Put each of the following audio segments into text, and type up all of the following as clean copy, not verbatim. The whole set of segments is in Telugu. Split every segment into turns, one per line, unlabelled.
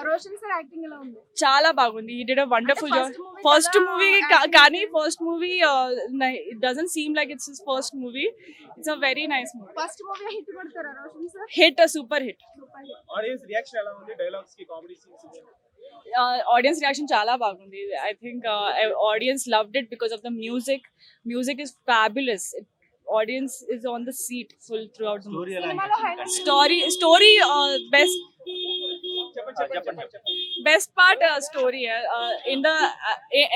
రోషన్ సార్ యాక్టింగ్ ఎలా ఉంది?
చాలా బాగుంది. He did a wonderful job.
movie
First
కదా,
movie
acting
కానీ first movie it doesn't seem like it's his first movie. It's a very nice movie.
First movie hit కొడతారా Roshan sir?
Hit, a super hit.
Audience reaction ఎలా ఉంది? డైలాగ్స్ కి, కామెడీ సీన్స్
Audience reaction చాలా బాగుంది. I think audience loved it because of the music. Music is fabulous. Audience is on the seat full throughout the movie.
సినిమాలో హైలైట్
Story best
చెప్పండి.
best part story in the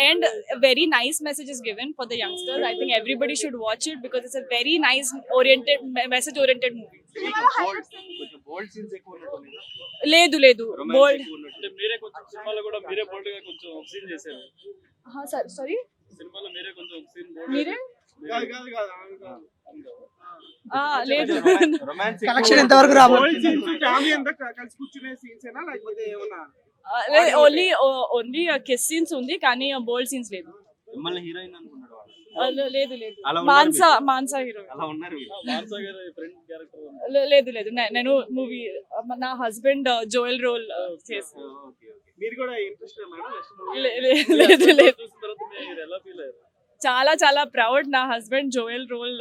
end a very nice message is given for the youngsters. I think everybody should watch it because it's a very nice oriented message oriented movie.
సినిమాలో హైలైట్స్
కొంచెం బోల్డ్ సీన్స్ ఎక్కువ ఉన్నట్టున్నాయి.
లేదు bold.
అంటే మీరే కొంచెం సినిమాలో కూడా మీరే బోల్డ్ గా కొంచెం ఒక సీన్ చేశారు.
Sorry
సినిమాలో మీరే కొంచెం ఒక సీన్
మీరే
కాదు
లేదు
రొమాంటిక్
కలెక్షన్ ఎంతవరకు రాబోతుంది?
బోల్డ్ సీన్స్ ఫ్యామిలీ అంతా కలిసి కూర్చునే సీన్స్ ఏనా లేకపోతే ఏమన్నా
ఓన్లీ కిస్ సీన్స్ ఉంది కానీ బోల్డ్ సీన్స్ లేదు.
మిమ్మల్ని హీరోయిన్ అనుకున్నాడు వాళ్ళు.
లేదు
అలా ఉన్నారు
మాన్సా హీరో
అలా ఉన్నారు మాన్సా గారి ఫ్రెండ్ క్యారెక్టర్.
లేదు నేను మూవీ నా హస్బెండ్ జోయల్ రోల్ చేసి
ఓకే మీరు కూడా ఇంట్రెస్ట్ మేడం నెక్స్ట్ మూవీ
లేదు
చూసిన తర్వాత మీరు ఎలా ఫీల్ అయ్యారు?
చాలా ప్రౌడ్ నా husband Joel role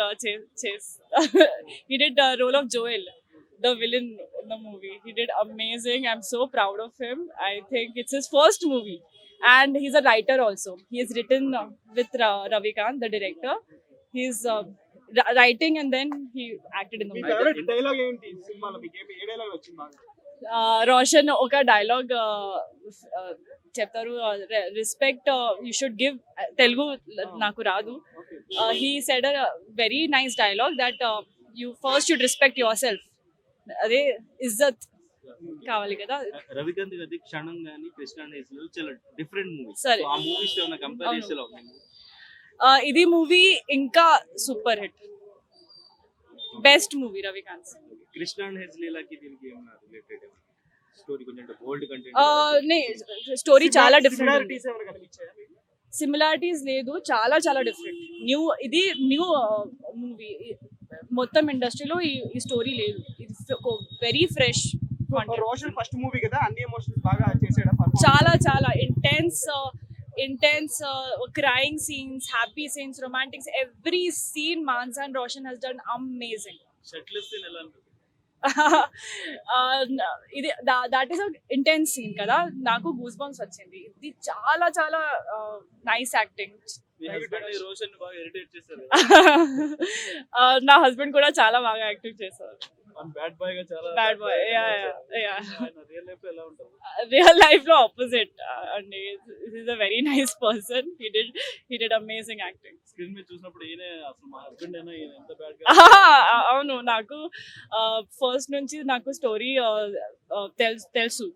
he did the role of Joel, the villain in the movie. He did amazing. I'm so proud of him. I think it's his first movie and he's a writer also. He has written with Ravikant, the director. He's writing and then he acted in the
me
movie.
Favourite dialogue ఏంటి సినిమాలో? మీకు ఏ డైలాగ్ వచ్చింది బాగా?
రోషన్ ఒక డైలాగ్ చెప్తారు, respect you should give. Telugu నాకు రాదు. He said a very nice dialogue that you first should respect your self. అదే ఇజ్జత్ కావాలి కదా.
రవికాంత్ గారి క్షణం గాని కృష్ణ నేస్లో చాలా డిఫరెంట్ మూవీ.
సరే.
ఆ మూవీస్ ఏమైనా కంపేర్
అవును.
చేసేలా
ఇది మూవీ ఇంకా super hit. Best movie Ravikanth.
Krishna and హెజ్లీలాకి దీనికి ఏమైనా రిలేటెడ్ స్టోరీ కొంచెం బోల్డ్ కంటెంట్
స్టోరీ చాలా డిఫరెంట్.
సిమిలారిటీస్ ఏమైనా కనిపించాయా మీకు?
సిమిలారిటీస్ లేదు, చాలా డిఫరెంట్. ఇది న్యూ మూవీ. మొత్తం ఇండస్ట్రీలో ఈ స్టోరీ లేదు. ఇది very fresh.
Roshan first movie కదా, అన్ని ఎమోషన్స్ బాగా చేసాడా? performance?
చాలా intense crying scenes, happy scenes, romantic scenes. Every scene Mansa and Roshan has done amazing.
Shirtless scene ఎలా అనిపిస్తుంది?
ఇది that is a intense scene కదా, నాకు గూస్ బంప్స్ వచ్చింది. ఇది చాలా నైస్ యాక్టింగ్.
మీ హస్బెండ్ ని రోషన్ బాగా ఇరిటేట్ చేశారు.
నా హస్బెండ్ కూడా చాలా బాగా యాక్టింగ్ చేశారు.
బ్యాడ్ బాయ్ గా చాలా
బ్యాడ్ బాయ్.
రియల్ లైఫ్ లో ఎలా ఉంటారు?
రియల్ లైఫ్ లో ఆపోజిట్ అండి. Is a very nice person. He did amazing acting.
Screen మీద చూసినప్పుడు ఈయనే అసలు మా హస్బెండ్ అయినా ఈయన ఎంత బ్యాడ్ గా
అవును, నాకు ఫస్ట్ నుంచి నాకు స్టోరీ తెలుసు.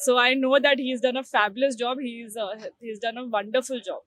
So I know that he's done a fabulous job. He's done a wonderful job.